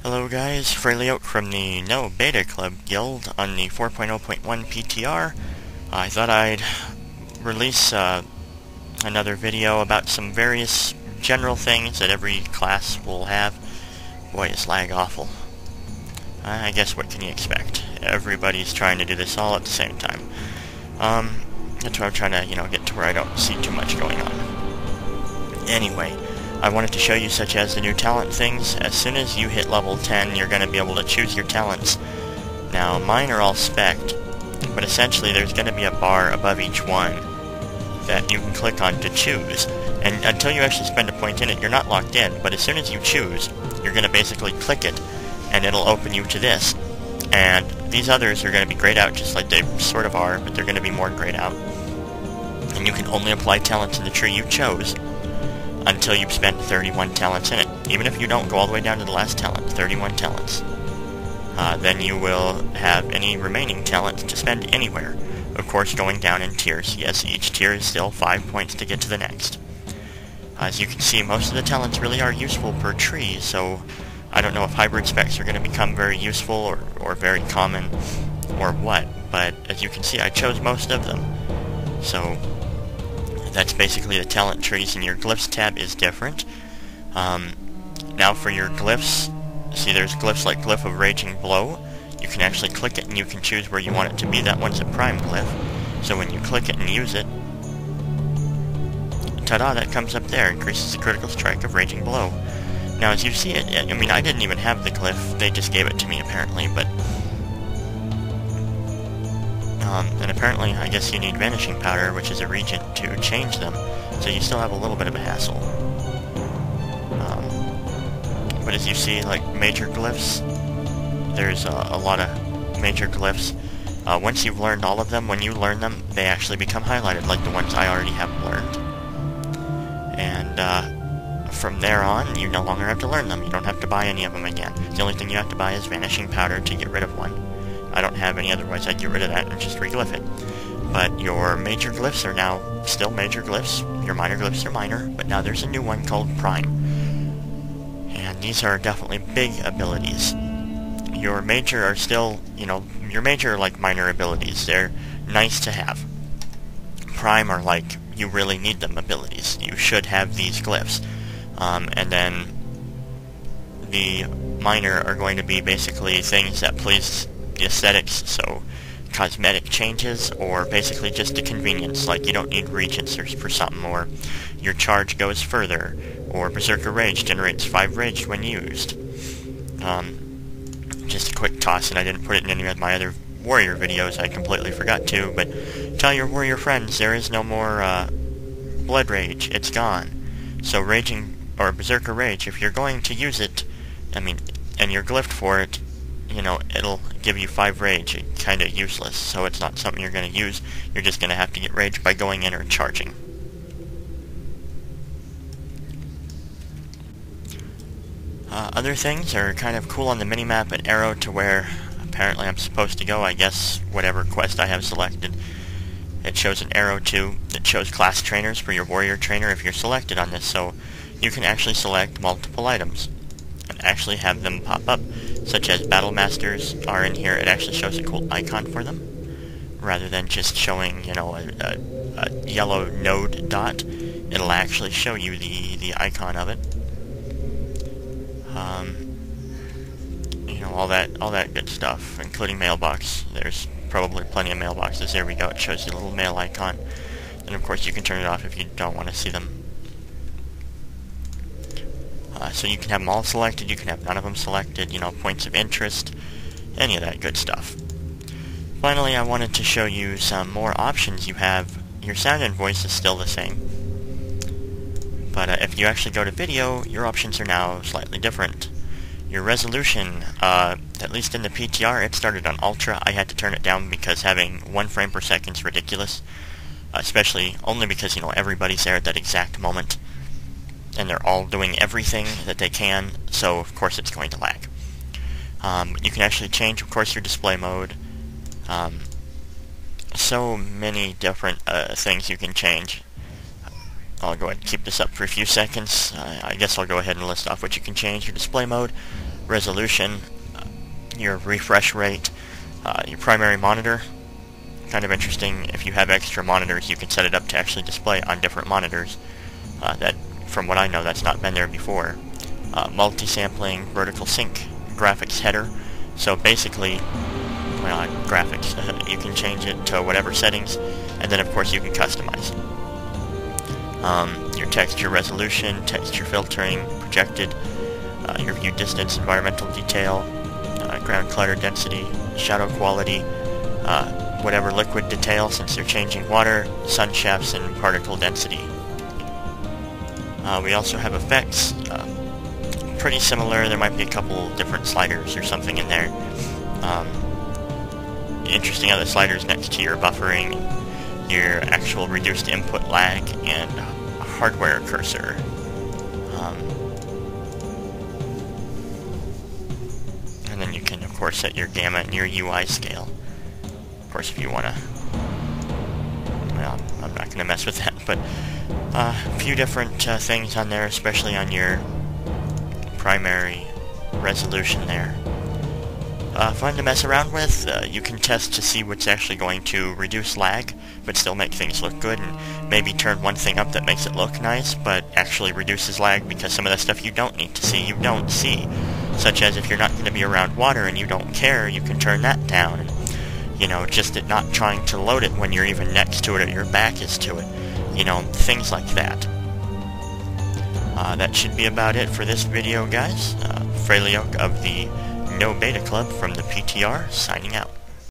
Hello guys, Fhraelaok from the No Beta Club Guild on the 4.0.1 PTR. I thought I'd release another video about some various general things that every class will have. Boy, is lag awful. I guess what can you expect? Everybody's trying to do this all at the same time. That's why I'm trying to, get to where I don't see too much going on. Anyway, I wanted to show you such as the new talent things. As soon as you hit level 10, you're going to be able to choose your talents. Now, mine are all spec'd, but essentially there's going to be a bar above each one that you can click on to choose. And until you actually spend a point in it, you're not locked in, but as soon as you choose, you're going to basically click it, and it'll open you to this. And these others are going to be grayed out just like they sort of are, but they're going to be more grayed out. And you can only apply talents in the tree you chose until you've spent 31 talents in it. Even if you don't go all the way down to the last talent, 31 talents. Then you will have any remaining talents to spend anywhere. Of course, going down in tiers. Yes, each tier is still 5 points to get to the next. As you can see, most of the talents really are useful per tree, so I don't know if hybrid specs are going to become very useful or very common or what, but as you can see, I chose most of them. So that's basically the talent trees, and your Glyphs tab is different. Now for your glyphs, see there's glyphs like Glyph of Raging Blow. You can actually click it and you can choose where you want it to be. That one's a prime glyph, so when you click it and use it, ta-da, that comes up there, increases the critical strike of Raging Blow. Now as you see it, I mean I didn't even have the glyph, they just gave it to me apparently, but and apparently, I guess you need Vanishing Powder, which is a regent, to change them, so you still have a little bit of a hassle. But as you see, like major glyphs, there's a lot of major glyphs. Once you've learned all of them, when you learn them, they actually become highlighted, like the ones I already have learned. And from there on, you no longer have to learn them. You don't have to buy any of them again. The only thing you have to buy is Vanishing Powder to get rid of one. I don't have any, otherwise I'd get rid of that and just reglyph it. But your major glyphs are now still major glyphs, your minor glyphs are minor, but now there's a new one called Prime. And these are definitely big abilities. Your major are still, your major are like minor abilities. They're nice to have. Prime are like, you really need them abilities. You should have these glyphs. And then the minor are going to be basically things that please the aesthetics, so cosmetic changes, or basically just a convenience, like you don't need regents for something, or your charge goes further, or Berserker Rage generates 5 rage when used. Just a quick toss, and I didn't put it in any of my other warrior videos, I completely forgot to, but tell your warrior friends there is no more blood rage, it's gone. So raging, or Berserker Rage, if you're going to use it, and you're glyphed for it, it'll give you 5 rage, kinda useless, so it's not something you're gonna use. You're just gonna have to get rage by going in or charging. Other things are kind of cool on the minimap, an arrow to where apparently I'm supposed to go, I guess, whatever quest I have selected. It shows an arrow too that shows class trainers for your warrior trainer if you're selected on this, so you can actually select multiple items and actually have them pop up, such as Battle Masters are in here. It actually shows a cool icon for them, rather than just showing, a yellow node dot. It'll actually show you the icon of it. All that good stuff, including mailbox. There's probably plenty of mailboxes. There we go. It shows you a little mail icon. And of course you can turn it off if you don't want to see them. So you can have them all selected, you can have none of them selected, points of interest, any of that good stuff. Finally, I wanted to show you some more options you have. Your sound and voice is still the same, but if you actually go to video, your options are now slightly different. Your resolution, at least in the PTR, it started on Ultra. I had to turn it down because having 1 frame per second is ridiculous, especially only because, everybody's there at that exact moment, and they're all doing everything that they can, so of course it's going to lag. You can actually change, of course, your display mode. So many different things you can change. I'll go ahead and keep this up for a few seconds. I guess I'll go ahead and list off what you can change. Your display mode, resolution, your refresh rate, your primary monitor. Kind of interesting, if you have extra monitors, you can set it up to actually display on different monitors. That, from what I know, that's not been there before. Multi-sampling, vertical sync, graphics header. So basically, well, graphics, you can change it to whatever settings, and then of course you can customize. Your texture resolution, texture filtering, projected, your view distance, environmental detail, ground clutter density, shadow quality, whatever liquid detail since they're changing water, sun shafts, and particle density. We also have effects, pretty similar. There might be a couple different sliders or something in there. Interesting how the sliders next to your buffering, your actual reduced input lag, and hardware cursor. And then you can of course set your gamma and your UI scale. Of course if you want to, well, I'm not going to mess with that, but a few different things on there, especially on your primary resolution there. Fun to mess around with. You can test to see what's actually going to reduce lag, but still make things look good, and maybe turn one thing up that makes it look nice, but actually reduces lag because some of the stuff you don't need to see, you don't see. Such as if you're not going to be around water and you don't care, you can turn that down. And, you know, just it not trying to load it when you're even next to it or your back is to it. You know, things like that. That should be about it for this video, guys. Fhraelaok of the No Beta Club from the PTR, signing out.